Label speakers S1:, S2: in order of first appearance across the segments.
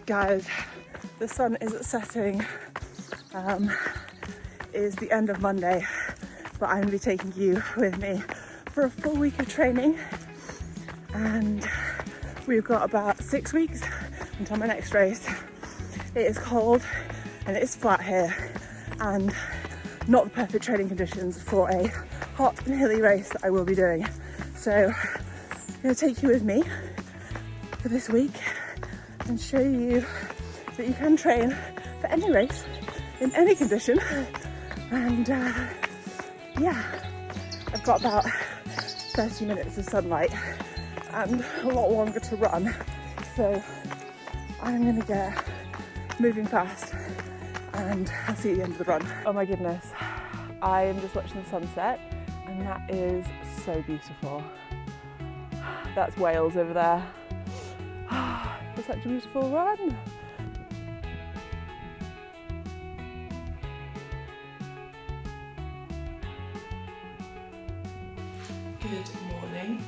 S1: Guys, the sun is setting. It is the end of Monday, but I'm going to be taking you with me for a full week of training, and we've got about 6 weeks until my next race. It is cold and it is flat here and not the perfect training conditions for a hot and hilly race that I will be doing. So I'm going to take you with me for this week and show you that you can train for any race in any condition. And yeah, I've got about 30 minutes of sunlight and a lot longer to run, so I'm gonna get moving fast and I'll see you at the end of the run. Oh my goodness, I am just watching the sunset and that is so beautiful. That's Wales over there. It's such a beautiful run. Good morning.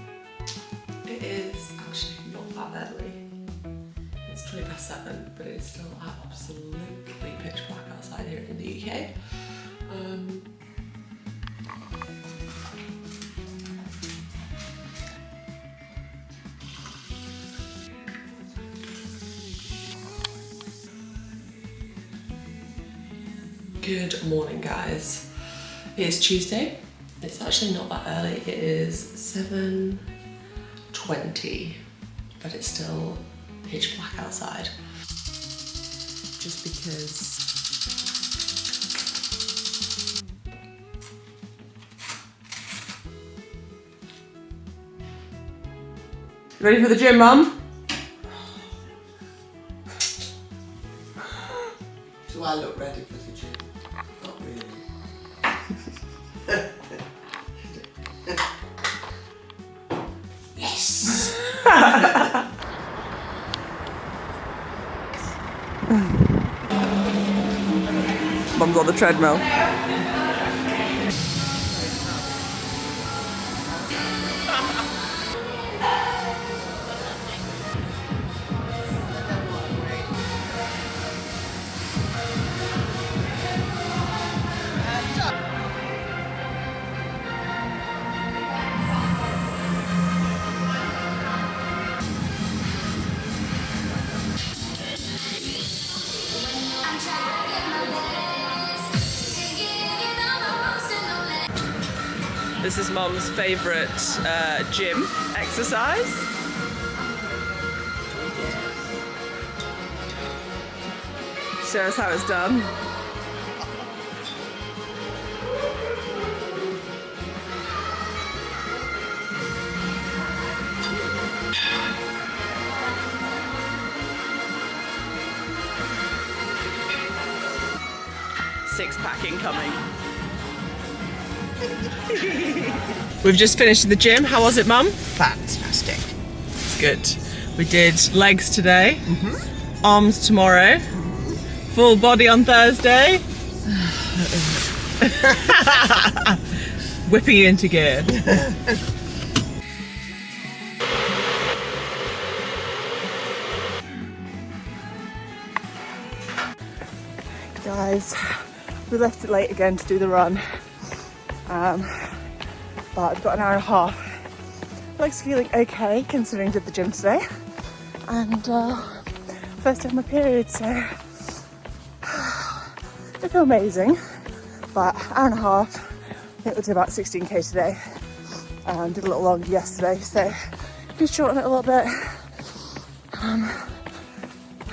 S1: It is actually not that early. It's 20 past 7, but it's still absolutely pitch black outside here in the UK. Good morning, guys. It is Tuesday. It's actually not that early. It is 7:20, but it's still pitch black outside. Just because ready for the gym, Mum?
S2: Do I look ready for the gym? Not really. Yes!
S1: Mum's on the treadmill. 'This is Mum's favourite gym exercise. Show us how it's done. Six-pack incoming. We've just finished the gym. How was it, Mum?
S2: Fantastic.
S1: It's good. We did legs today, arms tomorrow, full body on Thursday. Whipping you into gear. Guys, we left it late again to do the run. But I've got an hour and a half. Legs feeling okay considering I did the gym today. And first day of my period, so I feel amazing. But hour and a half, I think we'll do about 16k today. Did a little longer yesterday, so just shorten it a little bit. And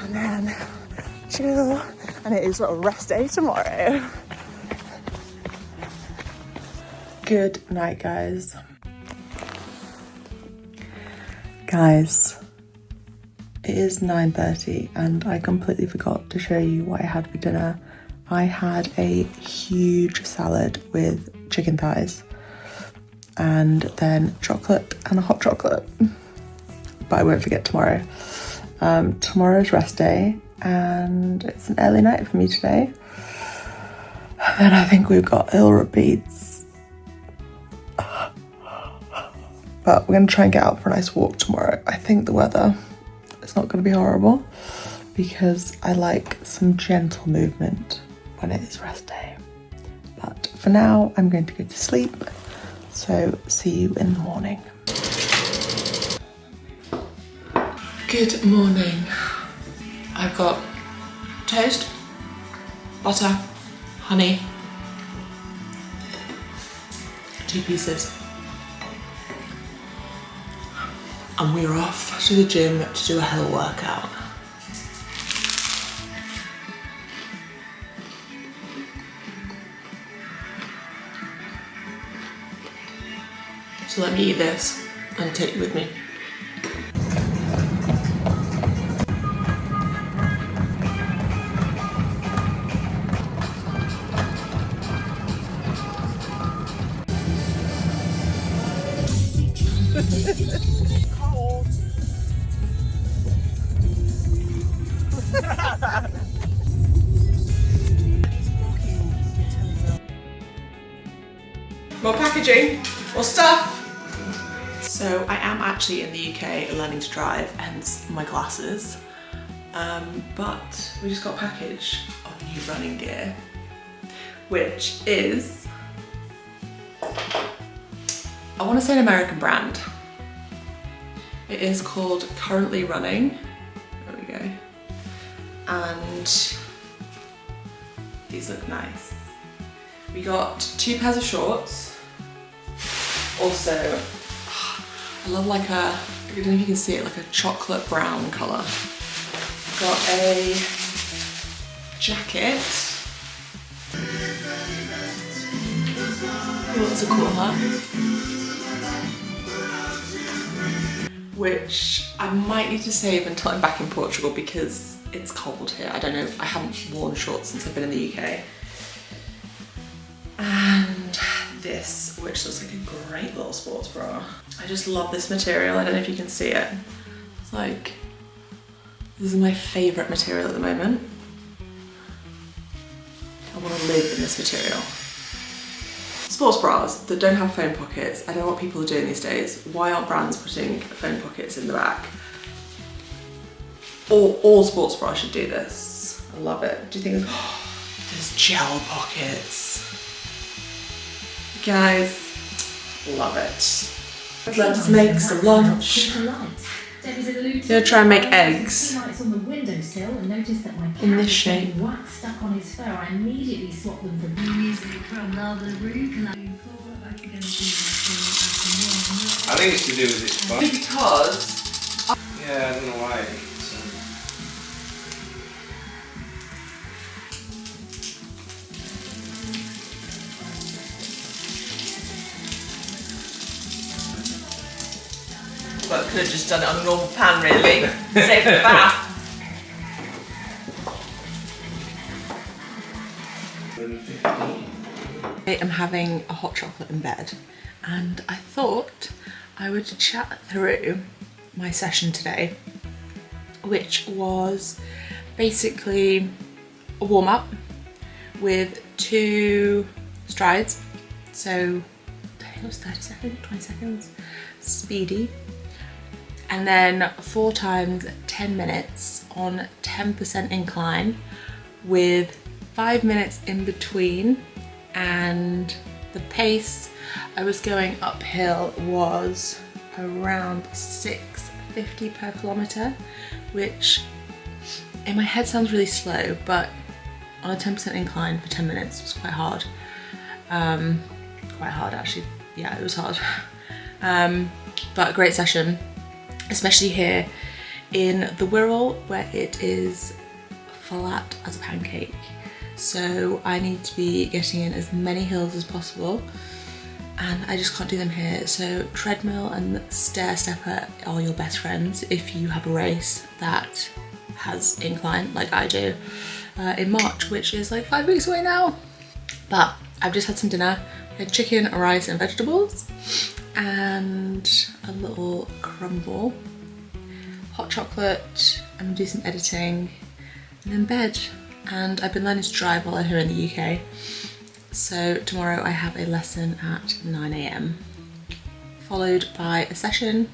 S1: then chill. And it is a little rest day tomorrow. Good night, guys. Guys, it is 9:30 and I completely forgot to show you what I had for dinner. I had a huge salad with chicken thighs and then chocolate and a hot chocolate. But I won't forget tomorrow. Tomorrow's rest day and it's an early night for me today. And then I think we've got ill repeats. But we're going to try and get out for a nice walk tomorrow. I think the weather is not going to be horrible. because I like some gentle movement when it is rest day. But for now, I'm going to go to sleep, so see you in the morning. Good morning. I've got toast, butter, honey, 2 pieces. And we're off to the gym to do a hill workout. So let me eat this and take you with me. More packaging, more stuff. So I am actually in the UK learning to drive, hence my glasses. But we just got a package of new running gear, which is, I want to say an American brand. It is called Currently Running. There we go. And these look nice. We got 2 pairs of shorts. Also, I love like I don't know if you can see it, like a chocolate brown colour. Got a jacket. Oh, that's a cool hat. Which I might need to save until I'm back in Portugal because it's cold here. I don't know, I haven't worn shorts since I've been in the UK. And this, which looks like a great little sports bra. I just love this material. I don't know if you can see it. It's like, this is my favourite material at the moment. I want to live in this material. Sports bras that don't have phone pockets. I don't know what people are doing these days. Why aren't brands putting phone pockets in the back? All sports bras should do this. I love it. Do you think there's gel pockets? Guys, love it. Let's make some lunch. Gonna try and make eggs in this shape.
S2: I think it's to do with this spot.
S1: Because
S2: Yeah, I don't know why.
S1: Well, could have just done it on a normal pan, really. Save the bath. I am having a hot chocolate in bed, and I thought I would chat through my session today, which was basically a warm-up with 2 strides. So I think it was 30 seconds, 20 seconds, speedy. And then 4 times 10 minutes on 10% incline with 5 minutes in between, and the pace I was going uphill was around 6:50 per kilometre, which in my head sounds really slow, but on a 10% incline for 10 minutes was quite hard. Quite hard actually, yeah, it was hard. But a great session, especially here in the Wirral where it is flat as a pancake. So I need to be getting in as many hills as possible, and I just can't do them here. So treadmill and stair stepper are your best friends if you have a race that has incline like I do in March, which is like 5 weeks away now. But I've just had some dinner. I had chicken, rice and vegetables and a little crumble, hot chocolate. I'm gonna do some editing and then bed. And I've been learning to drive while I'm here in the UK. So tomorrow I have a lesson at 9 AM, followed by a session,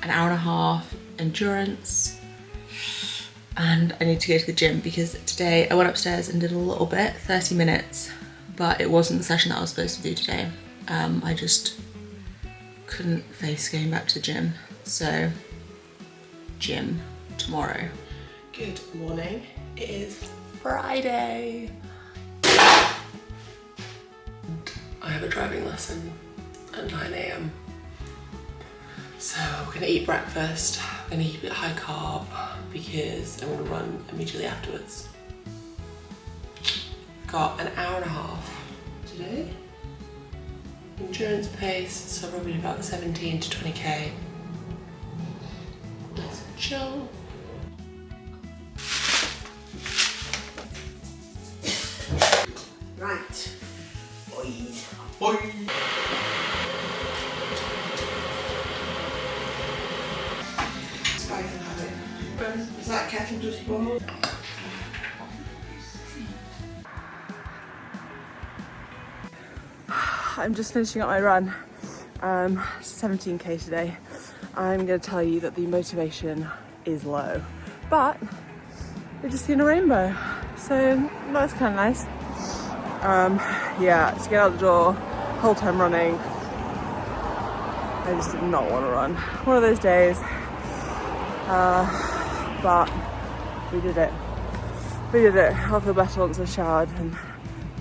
S1: an hour and a half endurance,
S3: and I need to go to the gym because today I went upstairs and did a little bit, 30 minutes, but it wasn't the session that I was supposed to do today. I just couldn't face going back to the gym, so gym tomorrow. Good morning, it is Friday. I have a driving lesson at 9 AM. So we're gonna eat breakfast, I'm gonna keep it high carb because I'm gonna run immediately afterwards. Got an hour and a half today. Endurance pace, so probably about 17 to 20k. Nice and chill.
S2: Right. Boys. Sky can have it. Is that kettle just boiled?
S1: I'm just finishing up my run, 17k today. I'm going to tell you that the motivation is low, but we're just seeing a rainbow, so that's kind of nice. Yeah, to get out the door, whole time running, I just did not want to run. One of those days, but we did it. We did it. I'll feel better once I've showered and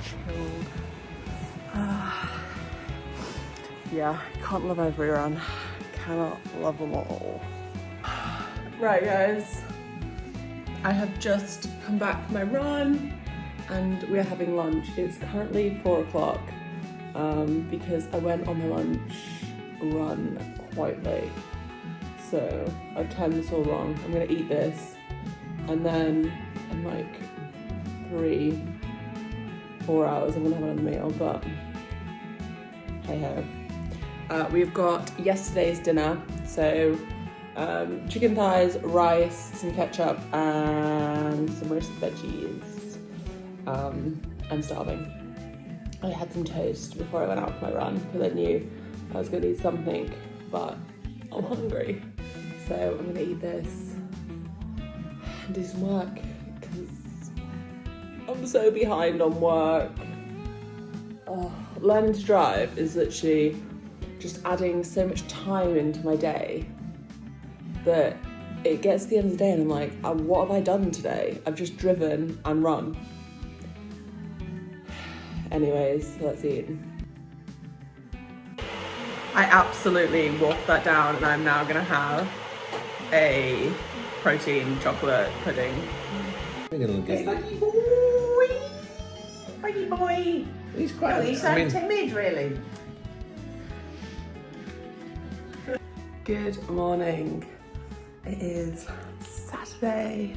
S1: chilled. Yeah, can't love every run. Cannot love them all. Right guys, I have just come back from my run and we're having lunch. It's currently 4 o'clock because I went on my lunch run quite late. So I've timed this all wrong. I'm gonna eat this and then in like 3-4 hours I'm gonna have another meal, but hey ho. We've got yesterday's dinner, so chicken thighs, rice, some ketchup and some roasted veggies. I'm starving. I had some toast before I went out for my run because I knew I was going to eat something, but I'm hungry. So I'm going to eat this and do some work because I'm so behind on work. Oh, learning to drive is literally just adding so much time into my day that it gets to the end of the day and I'm like, what have I done today? I've just driven and run. Anyways, let's eat. I absolutely wolfed that down and I'm now gonna have a protein chocolate pudding.
S2: Buddy boy! He's quite timid, really.
S1: Good morning. It is Saturday.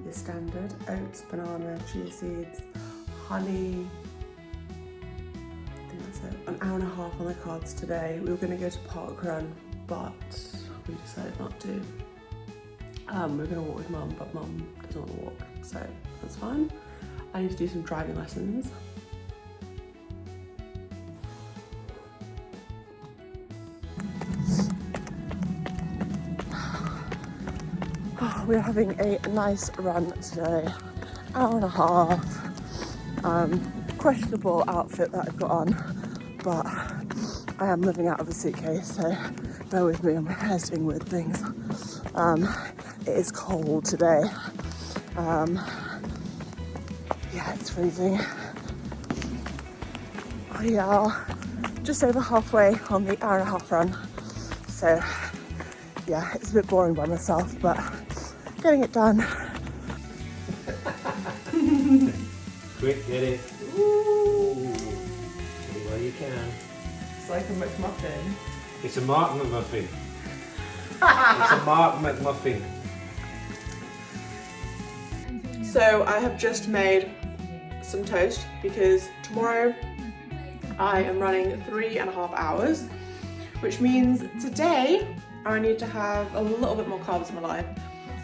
S1: Your standard oats, banana, chia seeds, honey. I think that's it. An hour and a half on the cards today. We were going to go to park run, but we decided not to. We're going to walk with mum, but mum doesn't want to walk, so that's fine. I need to do some driving lessons. We're having a nice run today, hour and a half. Questionable outfit that I've got on, but I am living out of a suitcase, so bear with me, my hair's doing weird things. It is cold today. Yeah, it's freezing. We are just over halfway on the hour and a half run, so yeah, it's a bit boring by myself, but getting it done.
S4: Quick, get it. Ooh. Get it while you can.
S1: It's like a McMuffin.
S4: It's a Mark McMuffin. It's a Mark McMuffin.
S1: So I have just made some toast because tomorrow I am running 3.5 hours, which means today I need to have a little bit more carbs in my life.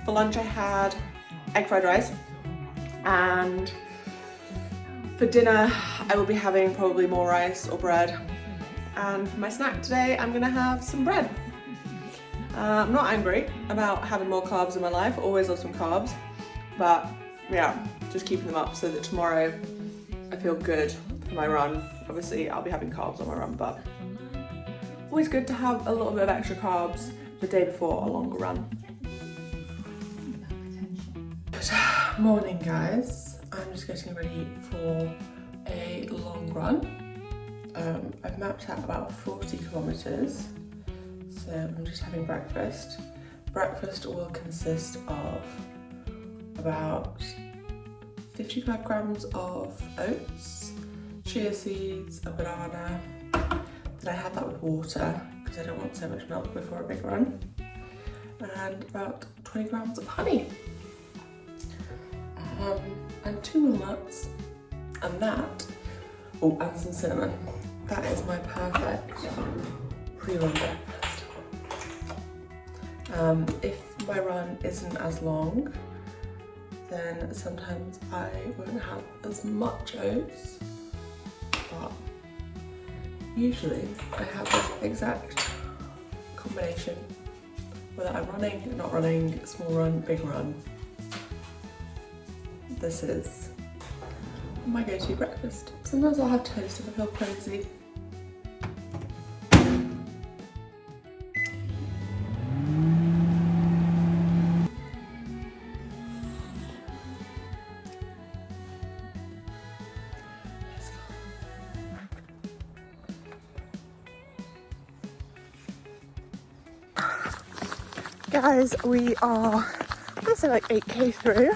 S1: For lunch I had egg fried rice, and for dinner I will be having probably more rice or bread, and for my snack today I'm gonna have some bread. I'm not angry about having more carbs in my life, I always love some carbs, But yeah, just keeping them up so that tomorrow I feel good for my run. Obviously I'll be having carbs on my run, but always good to have a little bit of extra carbs the day before a longer run. Good morning guys, I'm just getting ready for a long run. I've mapped out about 40 kilometers, so I'm just having breakfast. Breakfast will consist of about 55 grams of oats, chia seeds, a banana. Then I have that with water because I don't want so much milk before a big run, and about 20 grams of honey, and 2 walnuts, and that, oh, and some cinnamon. That is my perfect pre-run breakfast. If my run isn't as long, then sometimes I won't have as much oats, but usually I have the exact combination, whether I'm running, not running, small run, big run. This is my go-to breakfast. Sometimes I'll have toast if I feel crazy. Guys, we are, I'd say like 8k through.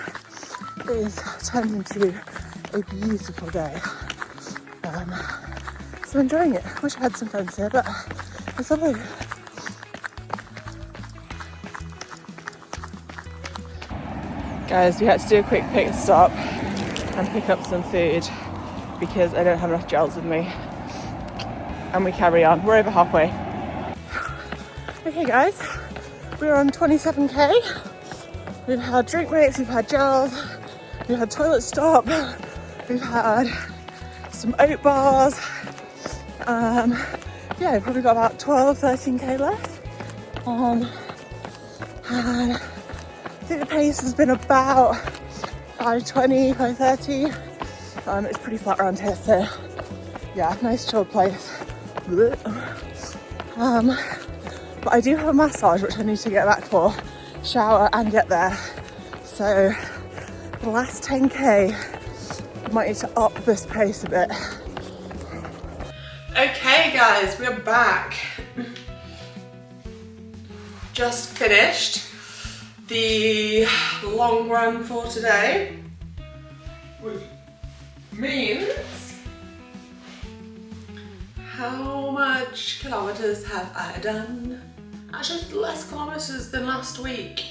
S1: It is turned into a beautiful day. So enjoying it. Wish I had some friends here, but it's lovely. Guys, we had to do a quick pit stop and pick up some food because I don't have enough gels with me. And we carry on. We're over halfway. Okay guys, we're on 27k. We've had drink mix, we've had gels, we've had toilet stop, we've had some oat bars. Yeah, we've probably got about 12, 13k left. And I think the pace has been about 5:20, 5:30. It's pretty flat around here, so yeah, nice chill place. But I do have a massage which I need to get back for, shower and get there. So the last 10k, I might need to up this pace a bit. Okay guys, we're back. Just finished the long run for today, which means how much kilometers have I done? Actually less kilometers than last week.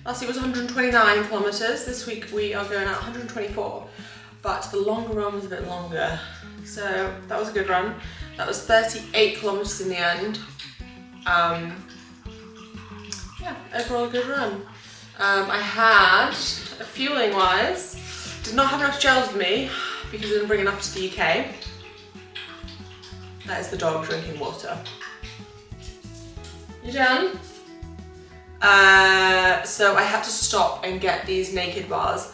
S1: Last week was 129 kilometers, this week we are going at 124, but the longer run was a bit longer. So that was a good run. That was 38 kilometers in the end. Yeah, overall a good run. I had, fueling wise, did not have enough gels with me because I didn't bring enough to the UK. That is the dog drinking water. You done? So I had to stop and get these naked bars.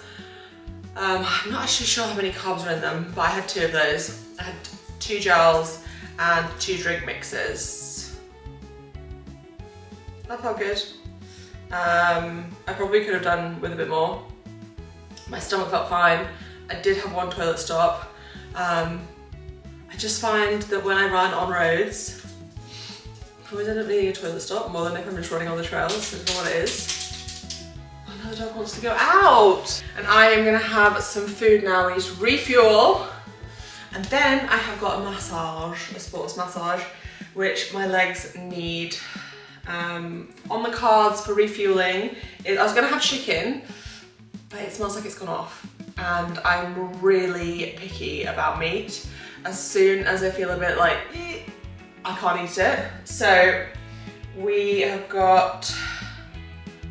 S1: I'm not actually sure how many carbs are in them, but I had 2 of those. I had 2 gels and 2 drink mixes. That felt good. I probably could have done with a bit more. My stomach felt fine. I did have 1 toilet stop. I just find that when I run on roads, I always end up needing a toilet stop more than if I'm just running on the trails. I don't know what it is. Oh no, the dog wants to go out! And I am gonna have some food now. We need to refuel. And then I have got a massage, a sports massage, which my legs need. On the cards for refueling, I was gonna have chicken, but it smells like it's gone off. And I'm really picky about meat. As soon as I feel a bit like, I can't eat it. So we have got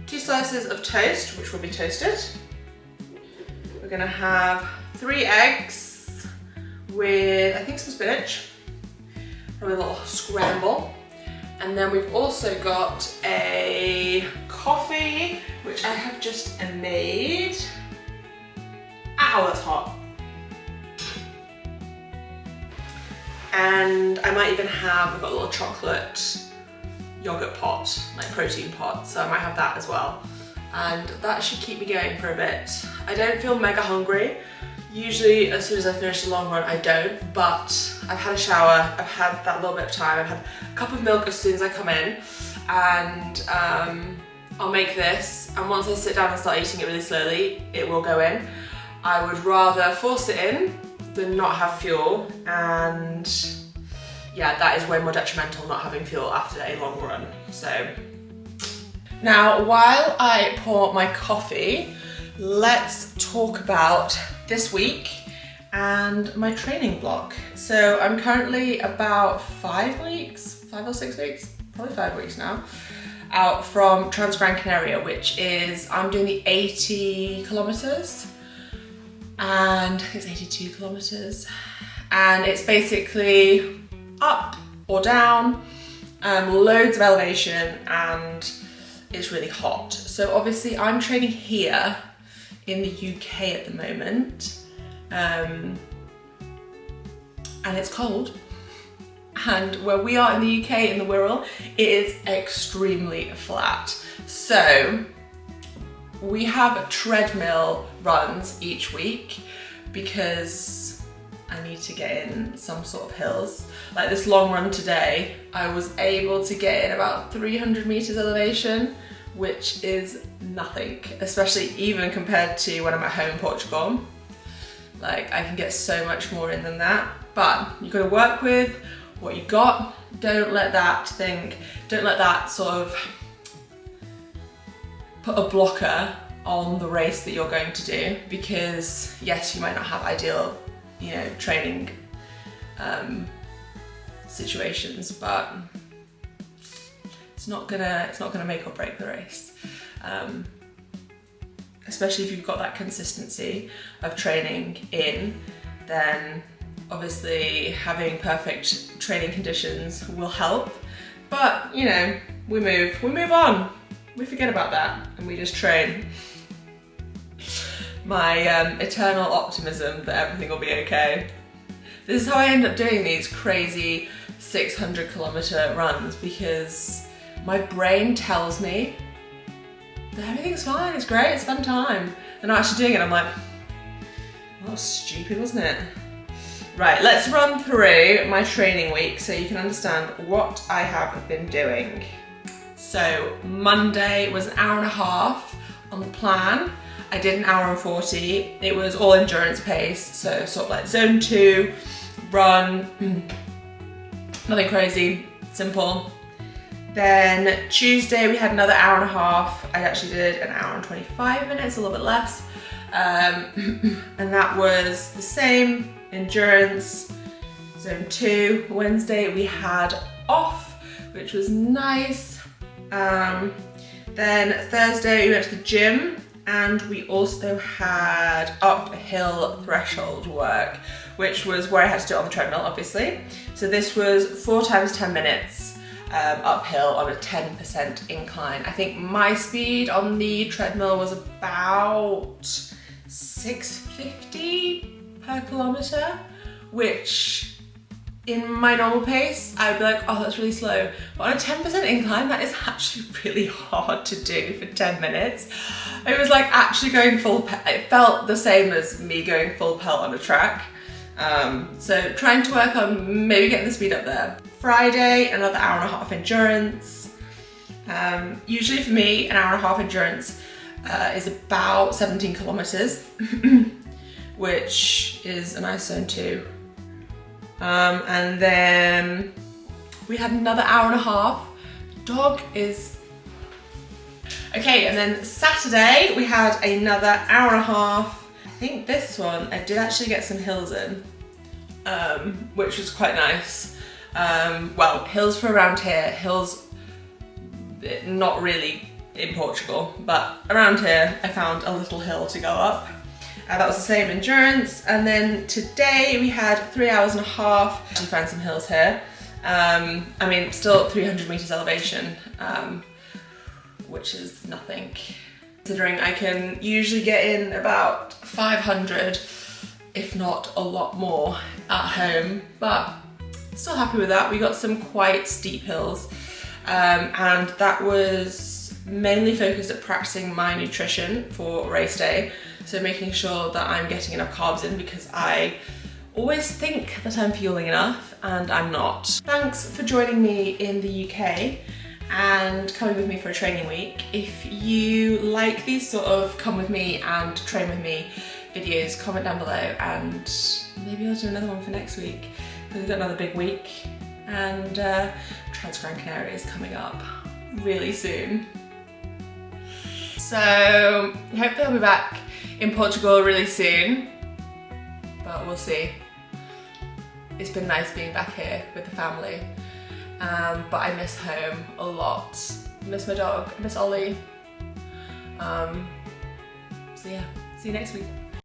S1: 2 slices of toast, which will be toasted. We're gonna have 3 eggs with, I think, some spinach, probably a little scramble. And then we've also got a coffee
S3: which I have just made. Ow, that's hot. And I might even have, I've got a little chocolate yogurt pot, like protein pot, so I might have that as well. And that should keep me going for a bit. I don't feel mega hungry. Usually as soon as I finish the long run, I don't, but I've had a shower, I've had that little bit of time, I've had a cup of milk as soon as I come in, and I'll make this, and once I sit down and start eating it really slowly, it will go in. I would rather force it in than not have fuel, and yeah, that is way more detrimental not having fuel after a long run. So now, while I pour my coffee, let's talk about this week and my training block. So I'm currently about 5 or 6 weeks, probably 5 weeks now, out from Gran Canaria, which is, I'm doing the 80 kilometers, and I think it's 82 kilometers, and it's basically up or down, loads of elevation, and it's really hot. So obviously I'm training here in the UK at the moment, and it's cold. And where we are in the UK, in the Wirral, it is extremely flat. So we have treadmill runs each week because I need to get in some sort of hills. Like this long run today, I was able to get in about 300 meters elevation, which is nothing, especially even compared to when I'm at home in Portugal. Like I can get so much more in than that, but you've got to work with what you got. Don't let that sort of put a blocker on the race that you're going to do, because yes, you might not have ideal, you know, training situations, but it's not gonna make or break the race. Especially if you've got that consistency of training in, then obviously having perfect training conditions will help. But you know, we move on. We forget about that and we just train. My eternal optimism that everything will be okay. This is how I end up doing these crazy 600 kilometer runs, because my brain tells me that everything's fine, it's great, it's a fun time. And I'm actually doing it, I'm like, that was stupid, wasn't it? Right, let's run through my training week so you can understand what I have been doing. So Monday was an hour and a half on the plan. I did an hour and 40. It was all endurance pace, so sort of like zone 2, run, nothing crazy, simple. Then Tuesday we had another hour and a half. I actually did an hour and 25 minutes, a little bit less. And that was the same, endurance, zone 2. Wednesday we had off, which was nice. Then Thursday we went to the gym, and we also had uphill threshold work, which was where I had to do it on the treadmill, obviously. So this was 4 times 10 minutes uphill on a 10% incline. I think my speed on the treadmill was about 650 per kilometer, which in my normal pace, I would be like, oh, that's really slow. But on a 10% incline, that is actually really hard to do for 10 minutes. It was like actually going full pelt. It felt the same as me going full pelt on a track. So trying to work on maybe getting the speed up there. Friday, another hour and a half endurance. Usually for me, an hour and a half endurance is about 17 kilometers, which is a nice zone 2. And then we had another hour and a half. Dog is... Okay, and then Saturday we had another hour and a half. I think this one, I did actually get some hills in, which was quite nice. Well, hills for around here, hills not really in Portugal, but around here I found a little hill to go up. That was the same endurance. And then today we had 3 hours and a half. We found some hills here. I mean, still 300 meters elevation, which is nothing. considering I can usually get in about 500, if not a lot more at home, but still happy with that. We got some quite steep hills, and that was mainly focused at practicing my nutrition for race day. So making sure that I'm getting enough carbs in, because I always think that I'm fueling enough and I'm not. Thanks for joining me in the UK and coming with me for a training week. If you like these sort of come with me and train with me videos, comment down below, and maybe I'll do another one for next week, because we've got another big week, and Trans-Gran Canaria is coming up really soon. So hopefully I'll be back in Portugal really soon, but we'll see. It's been nice being back here with the family, but I miss home a lot. I miss my dog, I miss Ollie. So yeah, see you next week.